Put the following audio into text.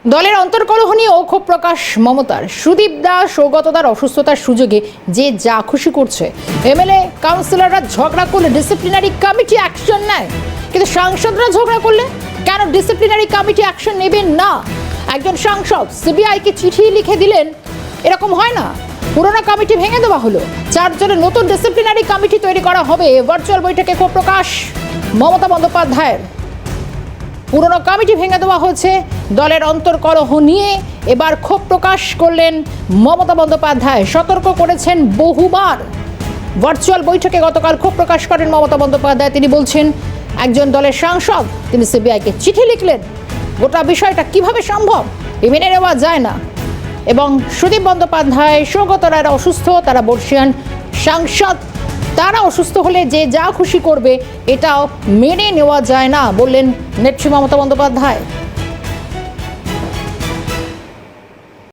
দলের অন্তর্কলহ নিয়ে ক্ষোভ প্রকাশ মমতার। সুদীপ দাস সৌগত দার অসুস্থতার সুযোগে যে যা খুশি করছে। এমএলএ কাউন্সিলররা ঝগড়া করলে ডিসিপ্লিনারি কমিটি অ্যাকশন নেয়, কিন্তু সাংসদরা ঝগড়া করলে কেন ডিসিপ্লিনারি কমিটি অ্যাকশন নেবেন না? একজন সাংসদ সিবিআইকে চিঠি লিখে দিলেন, এরকম হয় না। পুরোনো কমিটি ভেঙে দেওয়া হলো, 4 জনের নতুন ডিসিপ্লিনারি কমিটি তৈরি করা হবে। ভার্চুয়াল বৈঠকে ক্ষোভ প্রকাশ মমতা বন্দ্যোপাধ্যায়ের। পুরনো কমিটি ভেঙে দেওয়া হয়েছে, দলের অন্তর্কলহ নিয়ে এবার ক্ষোভ প্রকাশ করলেন মমতা বন্দ্যোপাধ্যায়। সতর্ক করেছেন বহুবার। ভার্চুয়াল বৈঠকে গতকাল ক্ষোভ প্রকাশ করেন মমতা বন্দ্যোপাধ্যায়। তিনি বলছেন, একজন দলের সাংসদ তিনি সিবিআইকে চিঠি লিখলেন, গোটা বিষয়টা কিভাবে সম্ভব, মেনে নেওয়া যায় না। এবং সুদীপ বন্দ্যোপাধ্যায় সৌগত রায়রা অসুস্থ, তারা বর্ষিয়ান সাংসদ, তারা অসুস্থ হলে যে যা খুশি করবে এটাও মেনে নেওয়া যায় না বললেন নেত্রী মমতা বন্দ্যোপাধ্যায়।